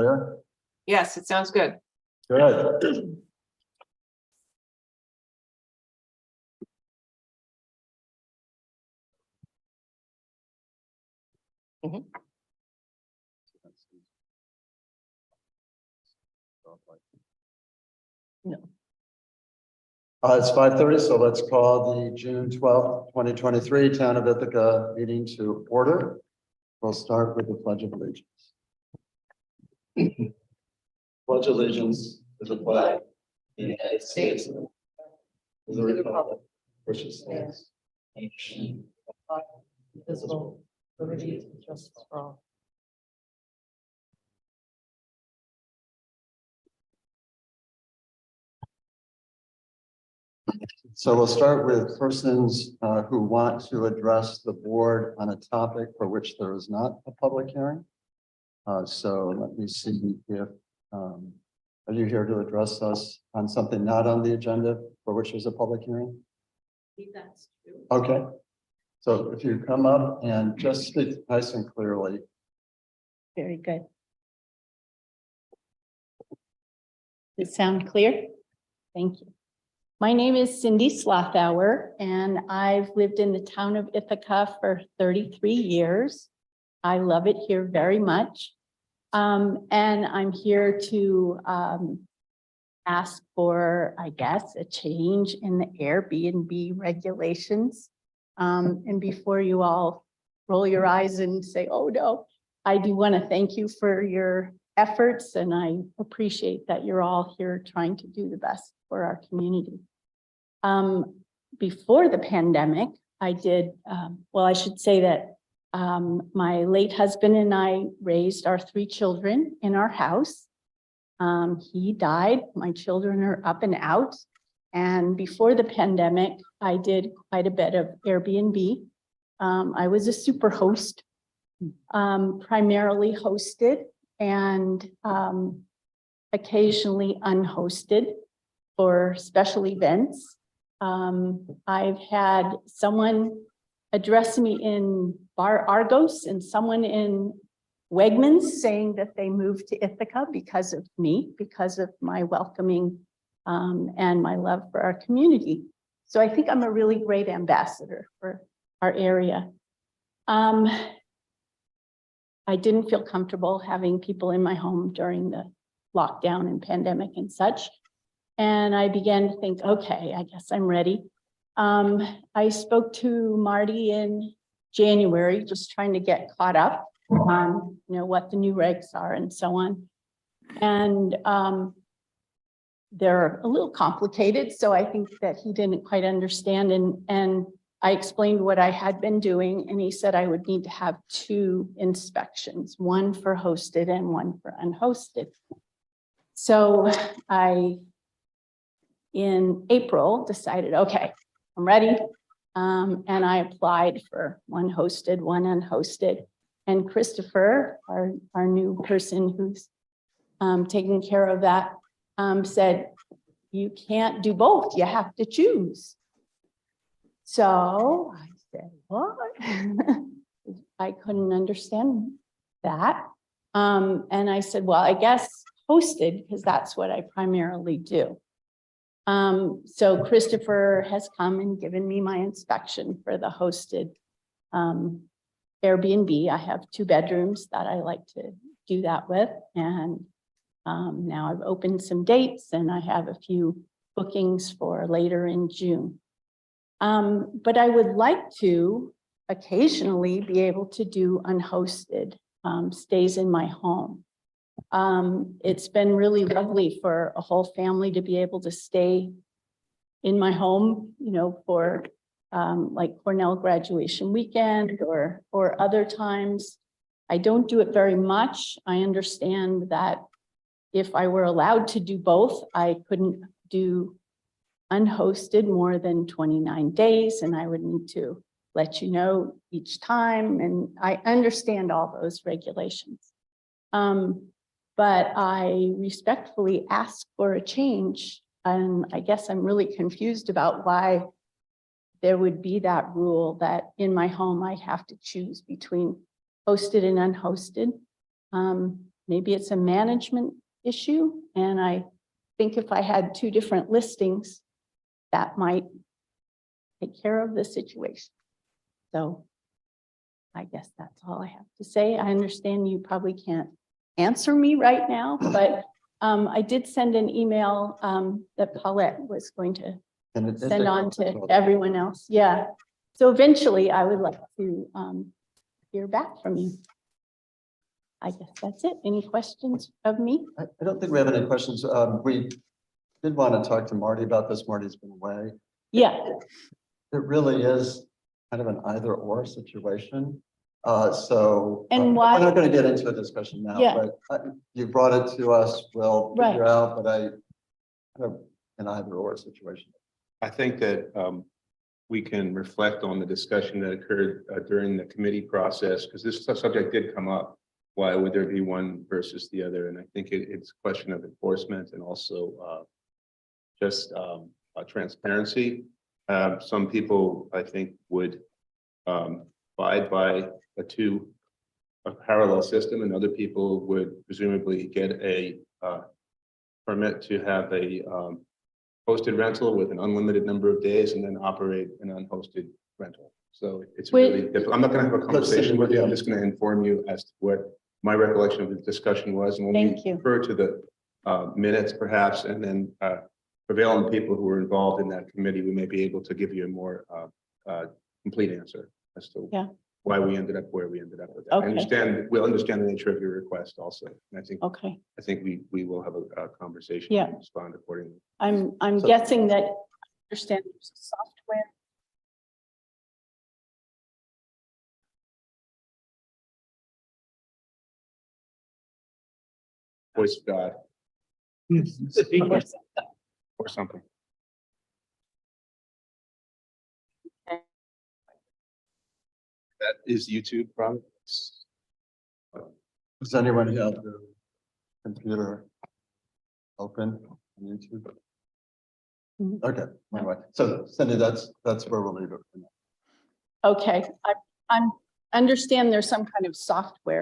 Clear? Yes, it sounds good. Good. No. It's 5:30, so let's call the June 12th, 2023 Town of Ithaca meeting to order. We'll start with the Pledge of Allegiance. Pledge allegiance to the flag of the United States of America, to the republic which stands one nation, indivisible, with liberty and justice for all. So we'll start with persons who want to address the board on a topic for which there is not a public hearing. So let me see if, are you here to address us on something not on the agenda for which there's a public hearing? That's true. Okay. So if you come up and just speak nice and clearly. Very good. Does it sound clear? Thank you. My name is Cindy Slothauer, and I've lived in the town of Ithaca for 33 years. I love it here very much. And I'm here to ask for, I guess, a change in the Airbnb regulations. And before you all roll your eyes and say, oh no, I do want to thank you for your efforts, and I appreciate that you're all here trying to do the best for our community. Before the pandemic, I did, well, I should say that my late husband and I raised our 3 children in our house. He died, my children are up and out. And before the pandemic, I did quite a bit of Airbnb. I was a super host, primarily hosted and occasionally unhosted for special events. I've had someone address me in Bar Argos and someone in Wegmans saying that they moved to Ithaca because of me, because of my welcoming and my love for our community. So I think I'm a really great ambassador for our area. I didn't feel comfortable having people in my home during the lockdown and pandemic and such. And I began to think, okay, I guess I'm ready. I spoke to Marty in January, just trying to get caught up on, what the new regs are and so on. And they're a little complicated, so I think that he didn't quite understand. And I explained what I had been doing, and he said I would need to have 2 inspections, one for hosted and one for unhosted. So I, in April, decided, okay, I'm ready. And I applied for one hosted, one unhosted. And Christopher, our new person who's taking care of that, said, you can't do both, you have to choose. So I said, what? I couldn't understand that. And I said, well, I guess hosted, because that's what I primarily do. So Christopher has come and given me my inspection for the hosted Airbnb. I have 2 bedrooms that I like to do that with. And now I've opened some dates and I have a few bookings for later in June. But I would like to occasionally be able to do unhosted stays in my home. It's been really lovely for a whole family to be able to stay in my home, for like Cornell graduation weekend or other times. I don't do it very much. I understand that if I were allowed to do both, I couldn't do unhosted more than 29 days, and I would need to let you know each time. And I understand all those regulations. But I respectfully ask for a change. And I guess I'm really confused about why there would be that rule that in my home, I have to choose between hosted and unhosted. maybe it's a management issue. And I think if I had two different listings, that might take care of the situation. So I guess that's all I have to say. I understand you probably can't answer me right now, but I did send an email that Paulette was going to And it- send on as to well. everyone else. Yeah. So eventually I would like to hear back from you. I guess that's it. Any questions of me? I don't think we have any questions. We did want to talk to Marty about this. Marty's been away. Yeah, It really is kind of an either or situation. So. And why- We're not going to get into a discussion now, Yeah. but you brought it to us. We'll figure Right. out, but kind of an either or situation. I think that we can reflect on the discussion that occurred during the committee process, because this subject did come up. Why would there be one versus the other? And I think it's a question of enforcement and also just transparency. Some people, I think, would abide by a parallel system, and other people would presumably get a permit to have a hosted rental with an unlimited number of days and then operate an unhosted rental. So it's Wait. really difficult. I'm not going to have a conversation with you. I'm just going to inform you as to what my recollection of the discussion was. And when Thank you. we refer to the minutes perhaps, and then prevailing people who were involved in that committee, we may be able to give you a more complete answer as to Yeah. why we ended up where we ended up with that. Okay. We'll understand the nature of your request also. And okay. I think we will have a conversation. Yeah. And respond accordingly. I'm So- guessing that understand there's software. Voice of God or something. That is YouTube probably. Does anyone have their computer open on YouTube? Mhm. Okay, anyway, so Cindy, that's where we'll leave it. For now. Okay, I'm understand there's some kind of software